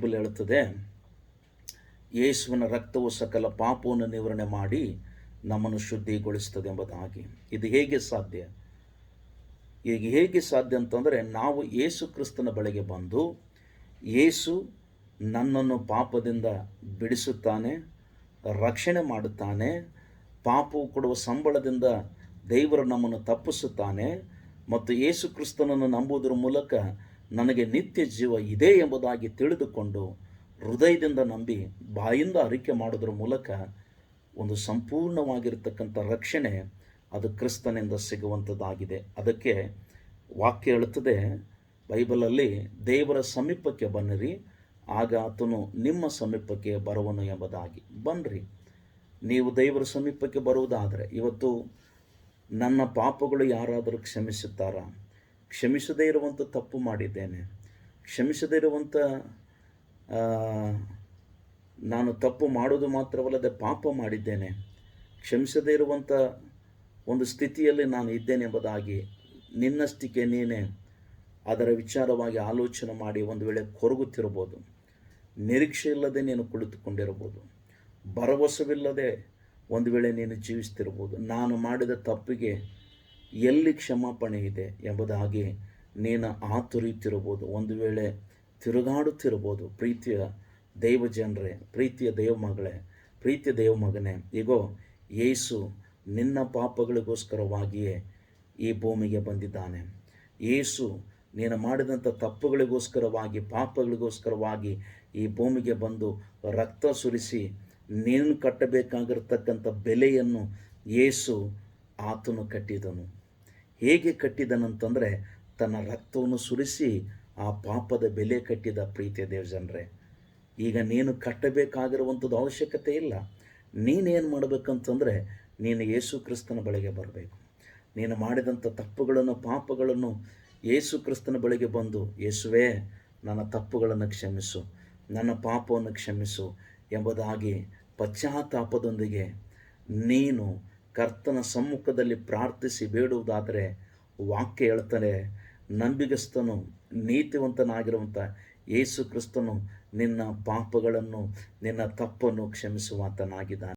Bible ಹೇಳುತ್ತದೆ, ಯೇಸುವಿನ ರಕ್ತವು ಸಕಲ ಪಾಪವನ್ನು ನಿವಾರಣೆ ಮಾಡಿ ನಮ್ಮನ್ನು ಶುದ್ಧಿಗೊಳಿಸ್ತದೆ ಎಂಬುದಾಗಿ. ಇದು ಹೇಗೆ ಸಾಧ್ಯ? ಈಗ ಹೇಗೆ ಸಾಧ್ಯ ಅಂತಂದರೆ, ನಾವು ಯೇಸು ಕ್ರಿಸ್ತನ ಬಳಿಗೆ ಬಂದು, ಯೇಸು ನನ್ನನ್ನು ಪಾಪದಿಂದ ಬಿಡಿಸುತ್ತಾನೆ, ರಕ್ಷಣೆ ಮಾಡುತ್ತಾನೆ, ಪಾಪವು ಕೊಡುವ ಸಂಬಳದಿಂದ ದೇವರು ನಮ್ಮನ್ನು ತಪ್ಪಿಸುತ್ತಾನೆ ಮತ್ತು ಯೇಸು ಕ್ರಿಸ್ತನನ್ನು ನಂಬುವುದರ ಮೂಲಕ ನನಗೆ ನಿತ್ಯ ಜೀವ ಇದೆ ಎಂಬುದಾಗಿ ತಿಳಿದುಕೊಂಡು ಹೃದಯದಿಂದ ನಂಬಿ ಬಾಯಿಂದ ಅರಿಕೆ ಮಾಡೋದ್ರ ಮೂಲಕ ಒಂದು ಸಂಪೂರ್ಣವಾಗಿರ್ತಕ್ಕಂಥ ರಕ್ಷಣೆ ಅದು ಕ್ರಿಸ್ತನಿಂದ ಸಿಗುವಂಥದ್ದಾಗಿದೆ. ಅದಕ್ಕೆ ವಾಕ್ಯ ಹೇಳುತ್ತದೆ ಬೈಬಲಲ್ಲಿ, ದೇವರ ಸಮೀಪಕ್ಕೆ ಬನ್ನಿರಿ, ಆಗ ಆತನು ನಿಮ್ಮ ಸಮೀಪಕ್ಕೆ ಬರುವನು ಎಂಬುದಾಗಿ. ಬನ್ನಿರಿ, ನೀವು ದೇವರ ಸಮೀಪಕ್ಕೆ ಬರುವುದಾದರೆ, ಇವತ್ತು ನನ್ನ ಪಾಪಗಳು ಯಾರಾದರೂ ಕ್ಷಮಿಸುತ್ತಾರಾ? ಕ್ಷಮಿಸದೇ ಇರುವಂಥ ತಪ್ಪು ಮಾಡಿದ್ದೇನೆ, ಕ್ಷಮಿಸದೇ ಇರುವಂಥ ನಾನು ತಪ್ಪು ಮಾಡೋದು ಮಾತ್ರವಲ್ಲದೆ ಪಾಪ ಮಾಡಿದ್ದೇನೆ, ಕ್ಷಮಿಸದೇ ಇರುವಂಥ ಒಂದು ಸ್ಥಿತಿಯಲ್ಲಿ ನಾನು ಇದ್ದೇನೆ ಎಂಬುದಾಗಿ ನಿನ್ನಷ್ಟಕ್ಕೆ ನೀನೇ ಅದರ ವಿಚಾರವಾಗಿ ಆಲೋಚನೆ ಮಾಡಿ ಒಂದು ವೇಳೆ ಕೊರಗುತ್ತಿರ್ಬೋದು, ನಿರೀಕ್ಷೆ ಇಲ್ಲದೆ ನೀನು ಕುಳಿತುಕೊಂಡಿರ್ಬೋದು, ಭರವಸವಿಲ್ಲದೆ ಒಂದು ವೇಳೆ ನೀನು ಜೀವಿಸ್ತಿರ್ಬೋದು. ನಾನು ಮಾಡಿದ ತಪ್ಪಿಗೆ ಎಲ್ಲಿ ಕ್ಷಮಾಪಣೆ ಇದೆ ಎಂಬುದಾಗಿ ನೀನು ಆತುರಿತಿರ್ಬೋದು, ಒಂದು ವೇಳೆ ತಿರುಗಾಡುತ್ತಿರ್ಬೋದು. ಪ್ರೀತಿಯ ದೈವ ಜನರೇ, ಪ್ರೀತಿಯ ದೇವ ಮಗಳೇ, ಪ್ರೀತಿಯ ದೇವ ಮಗನೇ, ಈಗೋ ಯೇಸು ನಿನ್ನ ಪಾಪಗಳಿಗೋಸ್ಕರವಾಗಿಯೇ ಈ ಭೂಮಿಗೆ ಬಂದಿದ್ದಾನೆ. ಯೇಸು ನೀನು ಮಾಡಿದಂಥ ತಪ್ಪುಗಳಿಗೋಸ್ಕರವಾಗಿ, ಪಾಪಗಳಿಗೋಸ್ಕರವಾಗಿ ಈ ಭೂಮಿಗೆ ಬಂದು ರಕ್ತ ಸುರಿಸಿ ನೀನು ಕಟ್ಟಬೇಕಾಗಿರ್ತಕ್ಕಂಥ ಬೆಲೆಯನ್ನು ಯೇಸು ಆತನು ಕಟ್ಟಿದನು. ಹೇಗೆ ಕಟ್ಟಿದನಂತಂದರೆ, ತನ್ನ ರಕ್ತವನ್ನು ಸುರಿಸಿ ಆ ಪಾಪದ ಬೆಲೆ ಕಟ್ಟಿದ. ಪ್ರೀತಿಯ ದೇವಜನರೇ, ಈಗ ನೀನು ಕಟ್ಟಬೇಕಾಗಿರುವಂಥದ್ದು ಅವಶ್ಯಕತೆ ಇಲ್ಲ. ನೀನೇನು ಮಾಡಬೇಕಂತಂದರೆ, ನೀನು ಯೇಸು ಕ್ರಿಸ್ತನ ಬಳಿಗೆ ಬರಬೇಕು. ನೀನು ಮಾಡಿದಂಥ ತಪ್ಪುಗಳನ್ನು, ಪಾಪಗಳನ್ನು ಯೇಸು ಕ್ರಿಸ್ತನ ಬಳಿಗೆ ಬಂದು, ಯೇಸುವೇ ನನ್ನ ತಪ್ಪುಗಳನ್ನು ಕ್ಷಮಿಸು, ನನ್ನ ಪಾಪವನ್ನು ಕ್ಷಮಿಸು ಎಂಬುದಾಗಿ ಪಶ್ಚಾತ್ತಾಪದೊಂದಿಗೆ ನೀನು ಕರ್ತನ ಸಮ್ಮುಖದಲ್ಲಿ ಪ್ರಾರ್ಥಿಸಿ ಬೇಡುವುದಾದರೆ, ವಾಕ್ಯ ಹೇಳ್ತಾನೆ, ನಂಬಿಗಸ್ತನು ನೀತಿವಂತನಾಗಿರುವಂಥ ಯೇಸು ಕ್ರಿಸ್ತನು ನಿನ್ನ ಪಾಪಗಳನ್ನು, ನಿನ್ನ ತಪ್ಪನ್ನು ಕ್ಷಮಿಸುವಾತನಾಗಿದ್ದಾನೆ.